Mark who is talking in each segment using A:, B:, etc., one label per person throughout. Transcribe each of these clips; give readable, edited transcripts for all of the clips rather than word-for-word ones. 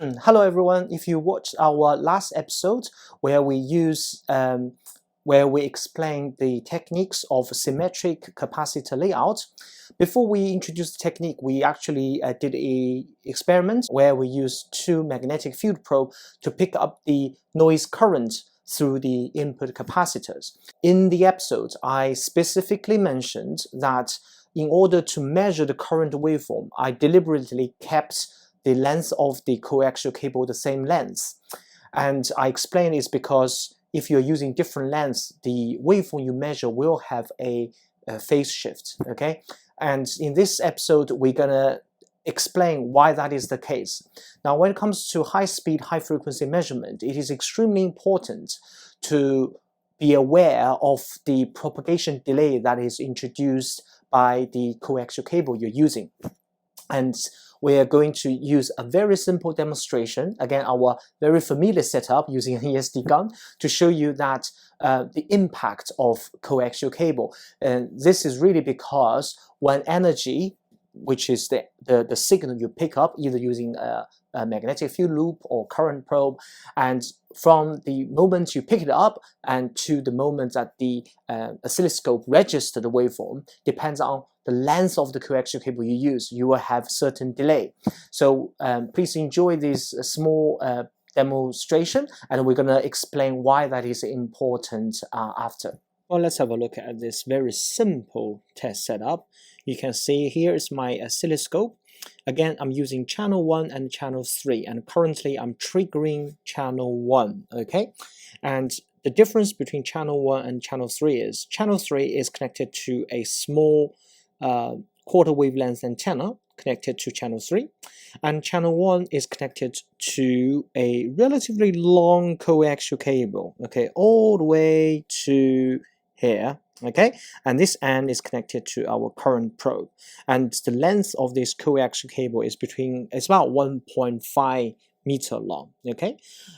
A: Hello everyone. If you watched our last episode where we explained the techniques of symmetric capacitor layout, before we introduced the technique, we actually did a experiment where we used two magnetic field probe to pick up the noise current through the input capacitors. In the episode, I specifically mentioned that in order to measure the current waveform, I deliberately kept the length of the coaxial cable the same length. And I explained it's because if you're using different lengths, the waveform you measure will have a phase shift, okay? And in this episode, we're gonna explain why that is the case. Now, when it comes to high-speed, high-frequency measurement, it is extremely important to be aware of the propagation delay that is introduced by the coaxial cable you're using. And we are going to use a very simple demonstration, again our very familiar setup using an ESD gun, to show you that the impact of coaxial cable. And this is really because when energy, which is the signal you pick up either using a magnetic field loop or current probe, and from the moment you pick it up and to the moment that the oscilloscope registers the waveform depends on the length of the coaxial cable you use. You will have certain delay. So please enjoy this small demonstration, and we're going to explain why that is important after. Well, let's have a look at this very simple test setup. You can see here is my oscilloscope. Again, I'm using channel 1 and channel 3, and currently I'm triggering channel 1, okay? And the difference between channel 1 and channel 3 is channel 3 is connected to a small quarter wavelength antenna connected to channel 3, and channel 1 is connected to a relatively long coaxial cable, okay, all the way to here, okay, and this end is connected to our current probe, and the length of this coaxial cable is about 1.5 meter long, okay,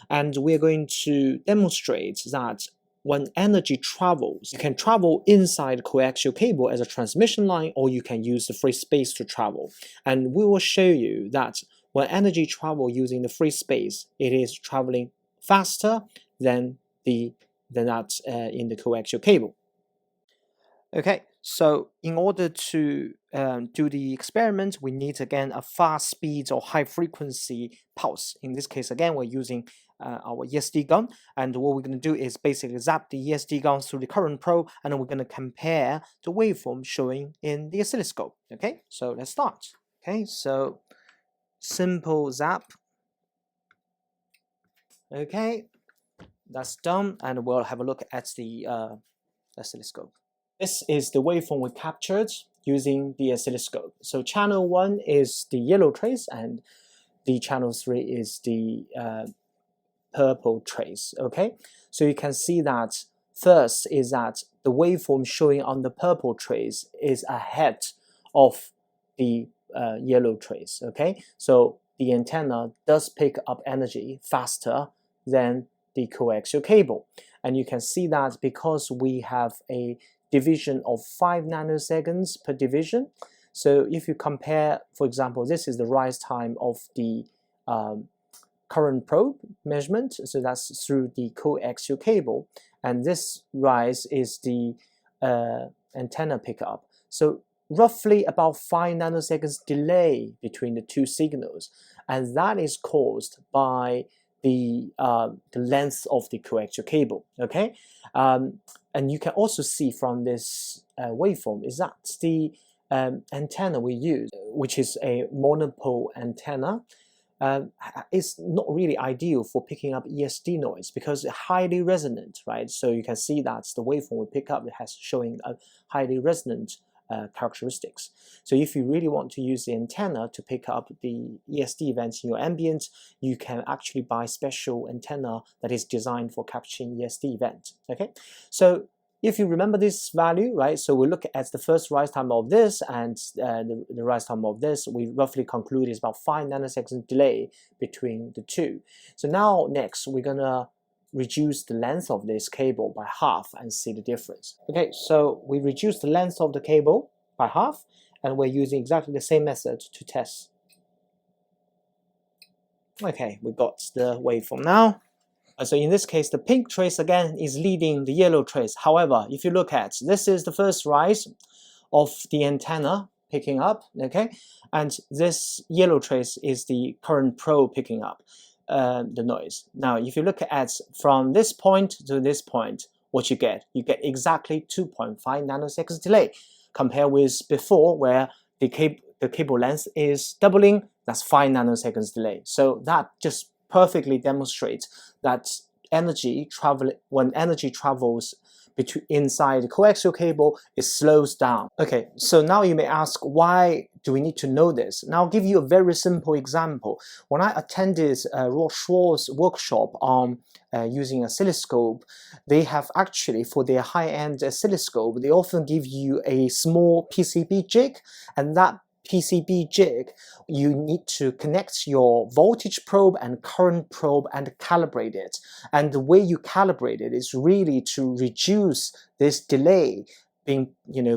A: and we're going to demonstrate that when energy travels, you can travel inside coaxial cable as a transmission line, or you can use the free space to travel. And we will show you that when energy travels using the free space, it is traveling faster than that in the coaxial cable. Okay, so in order to do the experiment, we need again a fast speed or high frequency pulse. In this case, again, we're using our ESD gun, and what we're going to do is basically zap the ESD gun through the current probe, and then we're going to compare the waveform showing in the oscilloscope. Okay, so let's start. Okay, so simple zap. Okay, that's done, and we'll have a look at the oscilloscope. This is the waveform we captured using the oscilloscope. So channel 1 is the yellow trace, and the channel 3 is the purple trace, okay? So you can see that first is that the waveform showing on the purple trace is ahead of the yellow trace, okay? So the antenna does pick up energy faster than the coaxial cable. And you can see that because we have a division of 5 nanoseconds per division. So if you compare, for example, this is the rise time of the current probe measurement, so that's through the coaxial cable, and this rise is the antenna pickup. So roughly about 5 nanoseconds delay between the two signals, and that is caused by the length of the coaxial cable, okay? And you can also see from this waveform is that the antenna we use, which is a monopole antenna, is not really ideal for picking up ESD noise because it's highly resonant, right? So you can see that the waveform we pick up has showing a highly resonant characteristics. So if you really want to use the antenna to pick up the ESD events in your ambient, you can actually buy special antenna that is designed for capturing ESD event. Okay, so if you remember this value, right, so we look at the first rise time of this and the rise time of this, we roughly conclude is about 5 nanoseconds delay between the two. So now next we're gonna reduce the length of this cable by half and see the difference. Okay, so we reduce the length of the cable by half, and we're using exactly the same method to test. Okay, we got the waveform now. So in this case, the pink trace again is leading the yellow trace. However, if you look at, this is the first rise of the antenna picking up, okay? And this yellow trace is the current probe picking up the noise. Now, if you look at from this point to this point, what you get exactly 2.5 nanoseconds delay, compared with before where the cable length is doubling, that's 5 nanoseconds delay. So that just perfectly demonstrates that when energy travels inside the coaxial cable, it slows down. Okay, so now you may ask, why do we need to know this? Now I'll give you a very simple example. When I attended Ross Schwartz's workshop on using oscilloscope, they have actually, for their high-end oscilloscope, they often give you a small PCB jig, and that PCB jig, you need to connect your voltage probe and current probe and calibrate it. And the way you calibrate it is really to reduce this delay being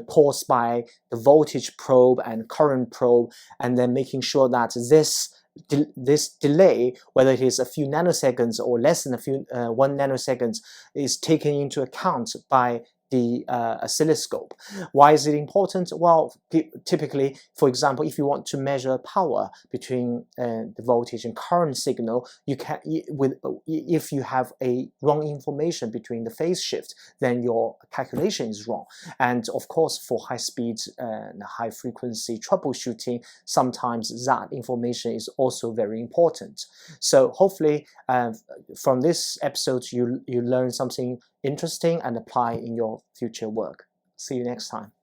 A: caused by the voltage probe and current probe, and then making sure that this delay, whether it is a few nanoseconds or less than 1 nanosecond, is taken into account by the oscilloscope. Why is it important? Well, typically, for example, if you want to measure power between the voltage and current signal, you can, if you have a wrong information between the phase shift, then your calculation is wrong. And of course, for high speed and high frequency troubleshooting, sometimes that information is also very important. So hopefully, from this episode, you learn something interesting and apply in your future work. See you next time.